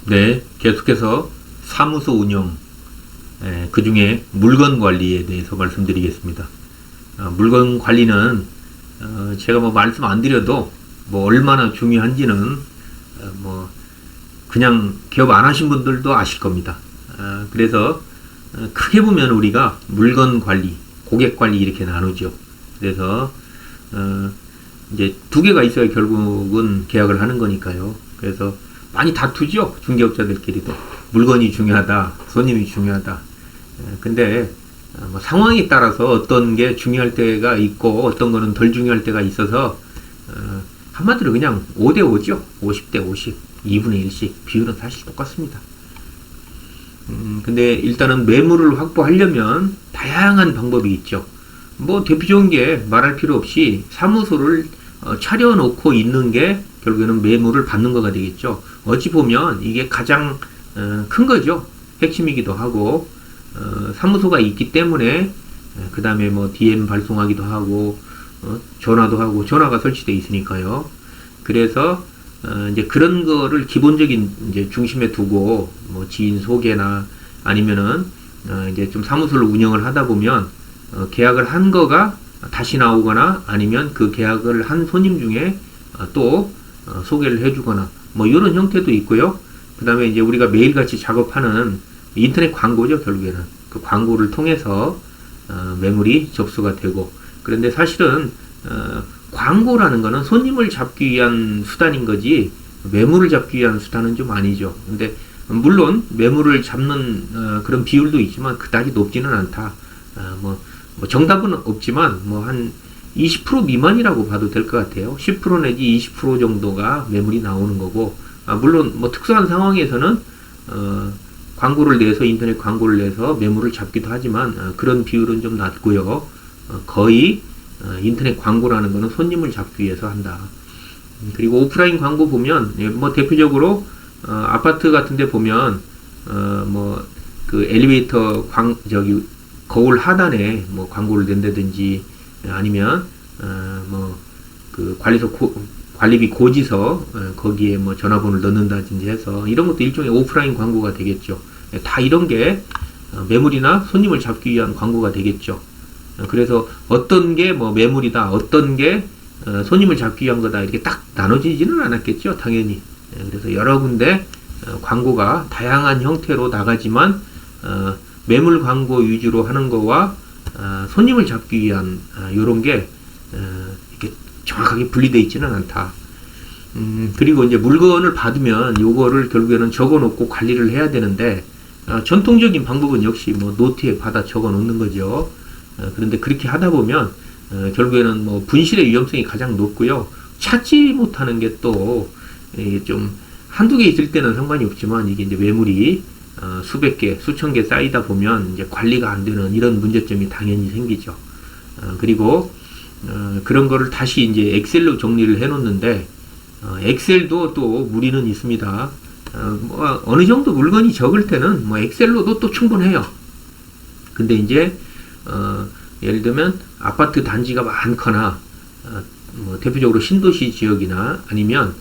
네, 계속해서 사무소 운영, 그 중에 물건 관리에 대해서 말씀드리겠습니다. 물건 관리는 제가 뭐 말씀 안 드려도 뭐 얼마나 중요한지는 뭐 그냥 기업 안 하신 분들도 아실 겁니다. 그래서 크게 보면 우리가 물건 관리, 고객 관리 이렇게 나누죠. 그래서 이제 두 개가 있어야 결국은 계약을 하는 거니까요. 그래서 많이 다투죠. 중개업자들끼리도. 물건이 중요하다, 손님이 중요하다. 근데 뭐 상황에 따라서 어떤 게 중요할 때가 있고 어떤 거는 덜 중요할 때가 있어서 한마디로 그냥 5대5죠. 50대 50, 2분의 1씩 비율은 사실 똑같습니다. 근데 일단은 매물을 확보하려면 다양한 방법이 있죠. 뭐 대표적인 게 말할 필요 없이 사무소를 차려놓고 있는 게 결국에는 매물을 받는 거가 되겠죠. 어찌 보면 이게 가장 큰 거죠. 핵심이기도 하고 사무소가 있기 때문에 그 다음에 뭐 DM 발송하기도 하고 전화도 하고 전화가 설치되어 있으니까요. 그래서 이제 그런 거를 기본적인 이제 중심에 두고 뭐 지인 소개나 아니면은 이제 좀 사무소를 운영을 하다 보면 계약을 한 거가 다시 나오거나 아니면 그 계약을 한 손님 중에 또 소개를 해주거나 뭐 이런 형태도 있고요. 그 다음에 이제 우리가 매일같이 작업하는 인터넷 광고죠. 결국에는 그 광고를 통해서 매물이 접수가 되고, 그런데 사실은 광고라는 거는 손님을 잡기 위한 수단인 거지 매물을 잡기 위한 수단은 좀 아니죠. 근데 물론 매물을 잡는 그런 비율도 있지만 그다지 높지는 않다. 뭐 정답은 없지만 뭐 한 20% 미만이라고 봐도 될 것 같아요. 10% 내지 20% 정도가 매물이 나오는 거고, 물론 뭐 특수한 상황에서는 광고를 내서 인터넷 광고를 내서 매물을 잡기도 하지만 그런 비율은 좀 낮고요. 거의 인터넷 광고라는 거는 손님을 잡기 위해서 한다. 그리고 오프라인 광고 보면 뭐 대표적으로 아파트 같은데 보면 뭐 그 엘리베이터 거울 하단에 뭐 광고를 낸다든지 아니면 뭐 그 관리비 고지서 거기에 뭐 전화번호를 넣는다든지 해서 이런 것도 일종의 오프라인 광고가 되겠죠. 다 이런 게 매물이나 손님을 잡기 위한 광고가 되겠죠. 그래서 어떤 게 뭐 매물이다, 어떤 게 손님을 잡기 위한 거다 이렇게 딱 나눠지지는 않았겠죠. 당연히. 그래서 여러 군데 광고가 다양한 형태로 나가지만 매물 광고 위주로 하는 거와 손님을 잡기 위한 요런 게 이렇게 정확하게 분리되어 있지는 않다. 그리고 이제 물건을 받으면 요거를 결국에는 적어 놓고 관리를 해야 되는데 전통적인 방법은 역시 뭐 노트에 받아 적어 놓는 거죠. 그런데 그렇게 하다 보면 결국에는 뭐 분실의 위험성이 가장 높고요. 찾지 못하는 게 또 좀 한두 개 있을 때는 상관이 없지만 이게 이제 매물이 수백 개, 수천 개 쌓이다 보면 이제 관리가 안 되는 이런 문제점이 당연히 생기죠. 그리고 그런 거를 다시 이제 엑셀로 정리를 해 놓는데 엑셀도 또 무리는 있습니다. 뭐 어느 정도 물건이 적을 때는 뭐 엑셀로도 또 충분해요. 근데 이제 예를 들면 아파트 단지가 많거나 뭐 대표적으로 신도시 지역이나 아니면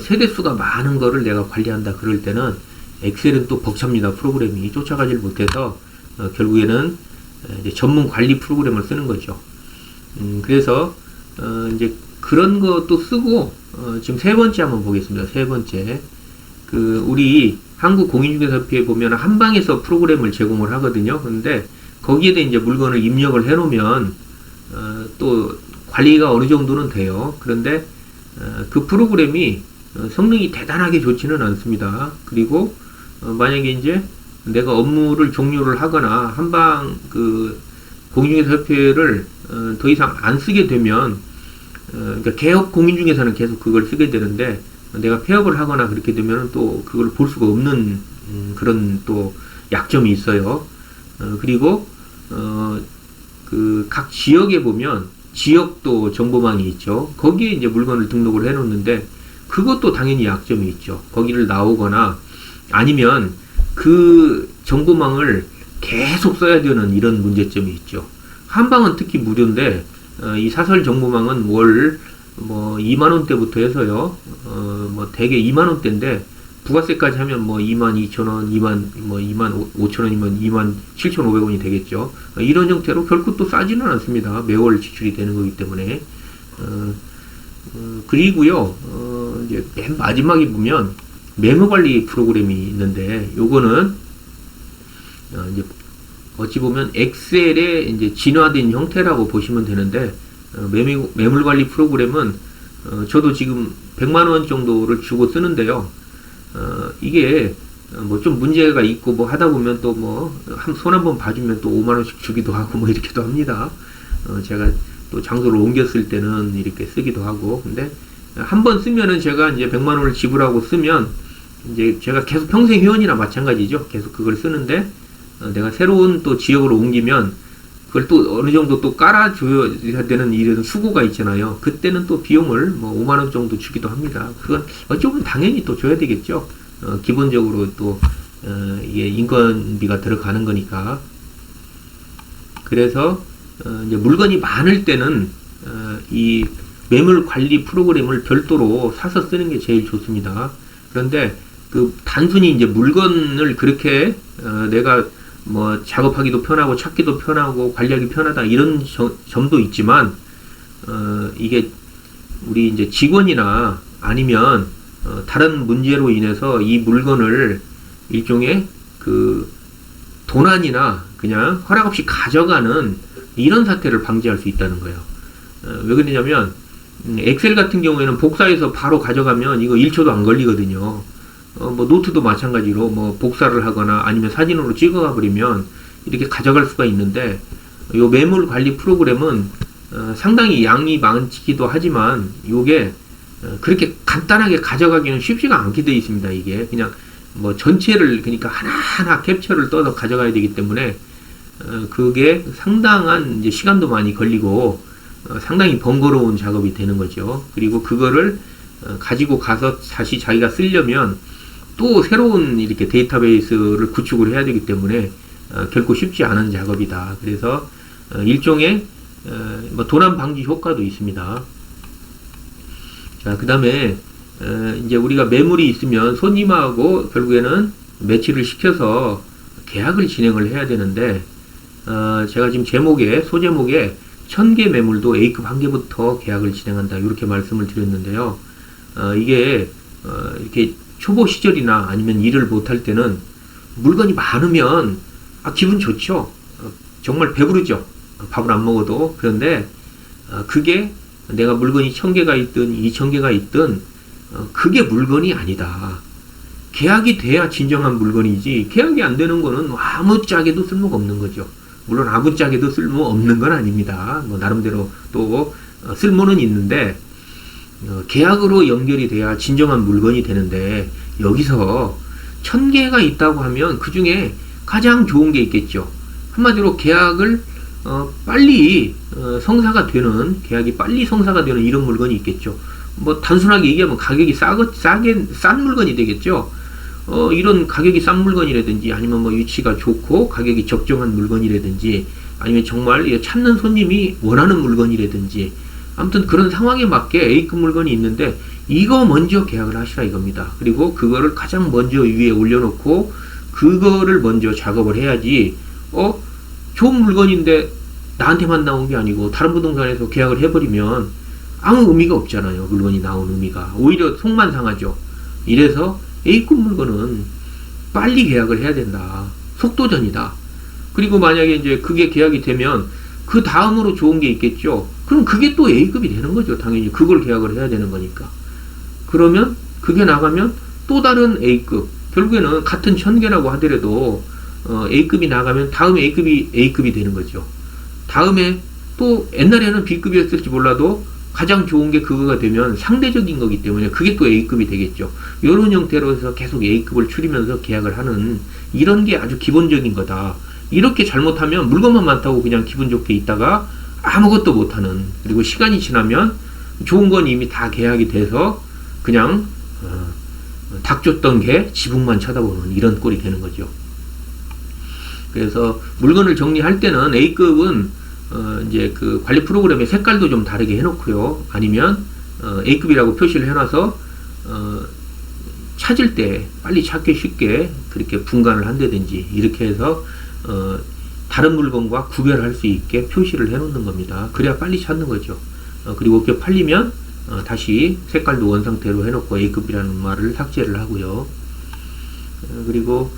세대수가 많은 거를 내가 관리한다 그럴 때는 엑셀은 또 벅찹니다. 프로그램이 쫓아가질 못해서 결국에는 이제 전문 관리 프로그램을 쓰는 거죠. 그래서 이제 그런 것도 쓰고 지금 세 번째 한번 보겠습니다. 세 번째 그 우리 한국공인중개사협회에 보면 한방에서 프로그램을 제공을 하거든요. 그런데 거기에다 이제 물건을 입력을 해 놓으면 또 관리가 어느 정도는 돼요. 그런데 그 프로그램이 성능이 대단하게 좋지는 않습니다. 그리고 만약에 이제 내가 업무를 종료를 하거나 한방 그 공인중개사협회를 더 이상 안 쓰게 되면 그러니까 개업 공인중개사는 계속 그걸 쓰게 되는데 내가 폐업을 하거나 그렇게 되면 또 그걸 볼 수가 없는 그런 또 약점이 있어요. 그리고 그 각 지역에 보면 지역도 정보망이 있죠. 거기에 이제 물건을 등록을 해 놓는데 그것도 당연히 약점이 있죠. 거기를 나오거나 아니면 그 정보망을 계속 써야 되는 이런 문제점이 있죠. 한방은 특히 무료인데 이 사설 정보망은 월 뭐 2만원대부터 해서요. 뭐 대개 2만원대인데 부가세까지 하면 뭐 22,000원, 25,000원이면 27,500원이 되겠죠. 이런 형태로 결코 또 싸지는 않습니다. 매월 지출이 되는 거기 때문에. 그리고요, 이제 맨 마지막에 보면 매물 관리 프로그램이 있는데, 요거는, 이제 어찌 보면 엑셀의 이제 진화된 형태라고 보시면 되는데, 매물 관리 프로그램은, 저도 지금 100만원 정도를 주고 쓰는데요. 이게, 뭐 좀 문제가 있고 뭐 하다 보면 또 뭐, 손 한번 봐주면 또 5만원씩 주기도 하고 뭐 이렇게도 합니다. 제가 또 장소를 옮겼을 때는 이렇게 쓰기도 하고, 근데 한 번 쓰면은 제가 이제 100만원을 지불하고 쓰면 이제 제가 계속 평생 회원이나 마찬가지죠. 계속 그걸 쓰는데, 내가 새로운 또 지역으로 옮기면 그걸 또 어느 정도 또 깔아줘야 되는 이런 수고가 있잖아요. 그때는 또 비용을 뭐 5만원 정도 주기도 합니다. 그건 어쩌면 당연히 또 줘야 되겠죠. 기본적으로 또, 이게 인건비가 들어가는 거니까. 그래서, 이제 물건이 많을 때는, 이 매물 관리 프로그램을 별도로 사서 쓰는 게 제일 좋습니다. 그런데 그 단순히 이제 물건을 그렇게, 내가 뭐 작업하기도 편하고 찾기도 편하고 관리하기 편하다 이런 점도 있지만, 이게 우리 이제 직원이나 아니면 다른 문제로 인해서 이 물건을 일종의 그 도난이나 그냥 허락 없이 가져가는 이런 사태를 방지할 수 있다는 거예요. 왜 그러냐면 엑셀 같은 경우에는 복사해서 바로 가져가면 이거 1초도 안 걸리거든요. 뭐 노트도 마찬가지로 뭐 복사를 하거나 아니면 사진으로 찍어가 버리면 이렇게 가져갈 수가 있는데, 요 매물 관리 프로그램은 상당히 양이 많기도 하지만 요게 그렇게 간단하게 가져가기는 쉽지가 않게 되어 있습니다. 이게 그냥 뭐 전체를 그러니까 하나하나 캡처를 떠서 가져가야 되기 때문에 그게 상당한 이제 시간도 많이 걸리고 상당히 번거로운 작업이 되는 거죠. 그리고 그거를 가지고 가서 다시 자기가 쓰려면 또 새로운 이렇게 데이터베이스를 구축을 해야 되기 때문에 결코 쉽지 않은 작업이다. 그래서 일종의 뭐 도난 방지 효과도 있습니다. 자, 그 다음에 이제 우리가 매물이 있으면 손님하고 결국에는 매치를 시켜서 계약을 진행을 해야 되는데, 제가 지금 소제목에 1000개 매물도 A급 1개부터 계약을 진행한다 이렇게 말씀을 드렸는데요. 이게 이렇게 초보 시절이나 아니면 일을 못할 때는 물건이 많으면 기분 좋죠. 정말 배부르죠. 밥을 안 먹어도. 그런데 그게 내가 물건이 1000개가 있든 2000개가 있든 그게 물건이 아니다. 계약이 돼야 진정한 물건이지, 계약이 안 되는 거는 아무짝에도 쓸모가 없는 거죠. 물론 아무짝에도 쓸모 없는 건 아닙니다. 뭐 나름대로 또 쓸모는 있는데, 계약으로 연결이 돼야 진정한 물건이 되는데, 여기서 1000개가 있다고 하면 그 중에 가장 좋은 게 있겠죠. 한마디로 계약을 빨리 성사가 되는, 계약이 빨리 성사가 되는 이런 물건이 있겠죠. 뭐 단순하게 얘기하면 가격이 싼 물건이 되겠죠. 이런 가격이 싼 물건이라든지 아니면 뭐 위치가 좋고 가격이 적정한 물건이라든지 아니면 정말 찾는 손님이 원하는 물건이라든지, 아무튼 그런 상황에 맞게 A급 물건이 있는데 이거 먼저 계약을 하시라 이겁니다. 그리고 그거를 가장 먼저 위에 올려놓고 그거를 먼저 작업을 해야지, 좋은 물건인데 나한테만 나온 게 아니고 다른 부동산에서 계약을 해버리면 아무 의미가 없잖아요. 물건이 나온 의미가 오히려 속만 상하죠. 이래서 A급 물건은 빨리 계약을 해야 된다. 속도전이다. 그리고 만약에 이제 그게 계약이 되면 그 다음으로 좋은 게 있겠죠. 그럼 그게 또 A급이 되는 거죠. 당연히 그걸 계약을 해야 되는 거니까. 그러면 그게 나가면 또 다른 A급, 결국에는 같은 1000개라고 하더라도 A급이 나가면 다음에 A급이 되는 거죠. 다음에 또 옛날에는 B급이었을지 몰라도 가장 좋은 게 그거가 되면 상대적인 거기 때문에 그게 또 A급이 되겠죠. 이런 형태로 해서 계속 A급을 추리면서 계약을 하는, 이런 게 아주 기본적인 거다. 이렇게 잘못하면 물건만 많다고 그냥 기분 좋게 있다가 아무것도 못하는, 그리고 시간이 지나면 좋은 건 이미 다 계약이 돼서 그냥 닭 줬던 게 지붕만 쳐다보는 이런 꼴이 되는 거죠. 그래서 물건을 정리할 때는 A급은 이제 그 관리 프로그램의 색깔도 좀 다르게 해놓고요. 아니면 A급이라고 표시를 해놔서 찾을 때 빨리 찾기 쉽게 그렇게 분간을 한다든지 이렇게 해서 다른 물건과 구별할 수 있게 표시를 해 놓는 겁니다. 그래야 빨리 찾는 거죠. 그리고 그게 팔리면 다시 색깔도 원상태로 해놓고 A급이라는 말을 삭제를 하고요. 그리고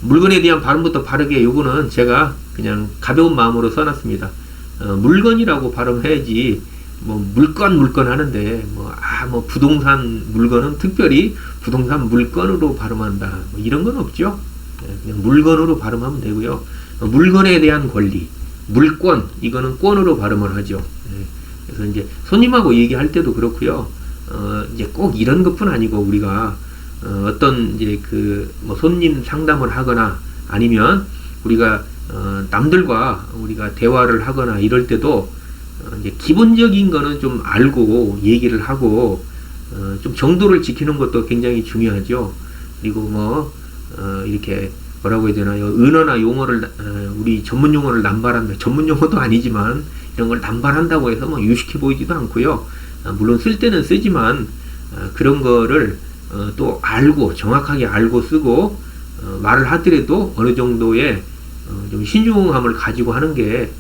물건에 대한 발음부터 바르게, 요거는 제가 그냥 가벼운 마음으로 써놨습니다. 물건이라고 발음해야지 뭐 물건 하는데 뭐 부동산 물건은 특별히 부동산 물건으로 발음한다 뭐 이런 건 없죠. 그냥 물건으로 발음하면 되고요. 물건에 대한 권리, 물권, 이거는 권으로 발음을 하죠. 그래서 이제 손님하고 얘기할 때도 그렇고요. 이제 꼭 이런 것뿐 아니고 우리가 어떤 이제 뭐 손님 상담을 하거나 아니면 우리가 남들과 우리가 대화를 하거나 이럴 때도 이제 기본적인 거는 좀 알고 얘기를 하고 좀 정도를 지키는 것도 굉장히 중요하죠. 그리고 뭐 이렇게 뭐라고 해야 되나요? 은어나 용어를 우리 전문 용어를 남발한다. 전문 용어도 아니지만 이런 걸 남발한다고 해서 뭐 유식해 보이지도 않고요. 물론 쓸 때는 쓰지만 그런 거를 또 알고 정확하게 알고 쓰고 말을 하더라도 어느 정도의 좀 신중함을 가지고 하는 게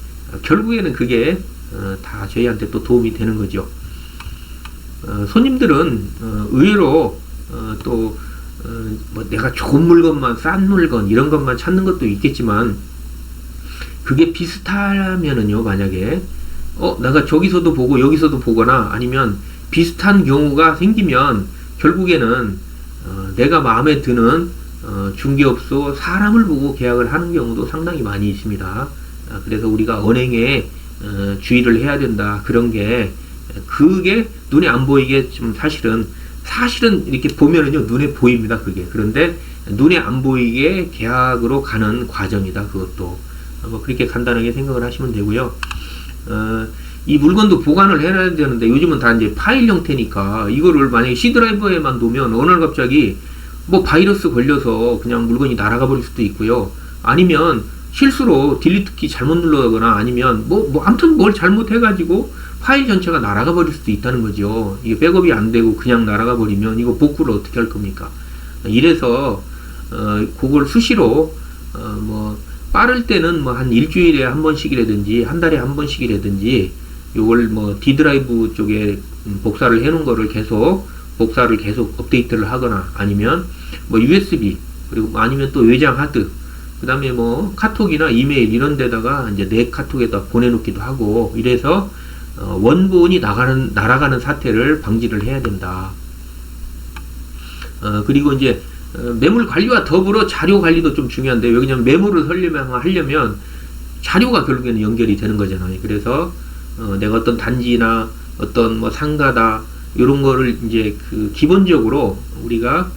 결국에는 그게 다 저희한테 또 도움이 되는 거죠. 손님들은 의외로 또 뭐 내가 좋은 물건만, 싼 물건 이런 것만 찾는 것도 있겠지만 그게 비슷하면은요, 만약에 내가 저기서도 보고 여기서도 보거나 아니면 비슷한 경우가 생기면 결국에는 내가 마음에 드는 중개업소 사람을 보고 계약을 하는 경우도 상당히 많이 있습니다. 그래서 우리가 언행에 주의를 해야 된다. 그런 게 그게 눈에 안 보이게 좀 사실은 이렇게 보면은요 눈에 보입니다. 그게. 그런데 눈에 안 보이게 계약으로 가는 과정이다. 그것도 뭐 그렇게 간단하게 생각을 하시면 되고요. 이 물건도 보관을 해놔야 되는데 요즘은 다 이제 파일 형태니까 이거를 만약에 C 드라이브에만 놓으면 어느 날 갑자기 뭐 바이러스 걸려서 그냥 물건이 날아가 버릴 수도 있고요. 아니면 실수로 딜리트 키 잘못 눌러거나 아니면 뭐 아무튼 뭘 잘못해가지고 파일 전체가 날아가 버릴 수도 있다는 거죠. 이게 백업이 안 되고 그냥 날아가 버리면 이거 복구를 어떻게 할 겁니까? 이래서 그걸 수시로 뭐 빠를 때는 뭐 한 일주일에 한 번씩이라든지 한 달에 한 번씩이라든지 요걸 뭐 D 드라이브 쪽에 복사를 해 놓은 거를 계속 업데이트를 하거나 아니면 뭐 USB 그리고 아니면 또 외장 하드 그 다음에 뭐 카톡이나 이메일 이런 데다가 이제 내 카톡에다 보내놓기도 하고 이래서 원본이 날아가는 사태를 방지를 해야 된다. 그리고 이제 매물 관리와 더불어 자료 관리도 좀 중요한데 왜냐면 매물을 하려면 자료가 결국에는 연결이 되는 거잖아요. 그래서 내가 어떤 단지나 어떤 뭐 상가다 이런 거를 이제 기본적으로 우리가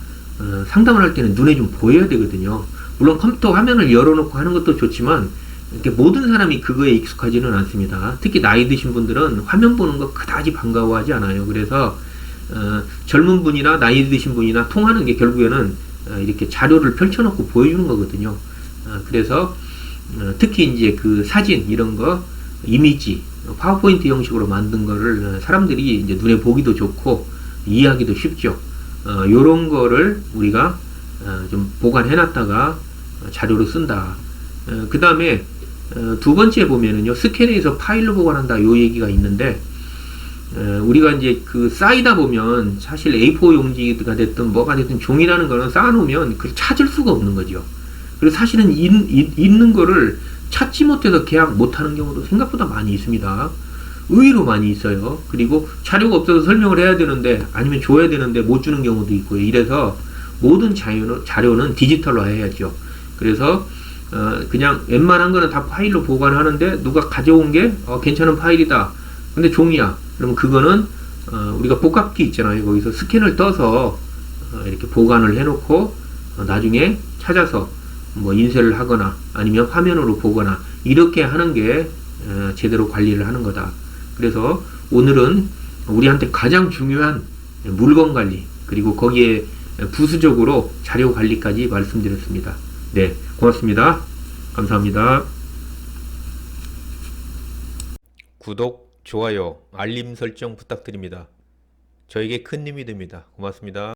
상담을 할 때는 눈에 좀 보여야 되거든요. 물론 컴퓨터 화면을 열어놓고 하는 것도 좋지만 이렇게 모든 사람이 그거에 익숙하지는 않습니다. 특히 나이 드신 분들은 화면 보는 거 그다지 반가워하지 않아요. 그래서 젊은 분이나 나이 드신 분이나 통하는 게 결국에는 이렇게 자료를 펼쳐놓고 보여주는 거거든요. 그래서 특히 이제 사진 이런 거 이미지 파워포인트 형식으로 만든 거를 사람들이 이제 눈에 보기도 좋고 이해하기도 쉽죠. 요런 거를 우리가 좀 보관해 놨다가 자료로 쓴다. 그 다음에 두 번째 보면은요 스캔해서 파일로 보관한다 요 얘기가 있는데 우리가 이제 쌓이다 보면 사실 A4 용지가 됐든 뭐가 됐든 종이라는 거는 쌓아놓으면 그걸 찾을 수가 없는 거죠. 그래서 사실은 있는 거를 찾지 못해서 계약 못하는 경우도 생각보다 많이 있습니다. 의외로 많이 있어요. 그리고 자료가 없어서 설명을 해야 되는데 아니면 줘야 되는데 못 주는 경우도 있고요. 이래서 모든 자료는 디지털화 해야죠. 그래서 그냥 웬만한 거는 다 파일로 보관하는데 누가 가져온 게 괜찮은 파일이다. 근데 종이야. 그러면 그거는 우리가 복합기 있잖아요. 거기서 스캔을 떠서 이렇게 보관을 해놓고 나중에 찾아서 뭐 인쇄를 하거나 아니면 화면으로 보거나 이렇게 하는 게 제대로 관리를 하는 거다. 그래서 오늘은 우리한테 가장 중요한 물건 관리 그리고 거기에 부수적으로 자료 관리까지 말씀드렸습니다. 네, 고맙습니다. 감사합니다. 구독, 좋아요, 알림 설정 부탁드립니다. 저에게 큰 힘이 됩니다. 고맙습니다.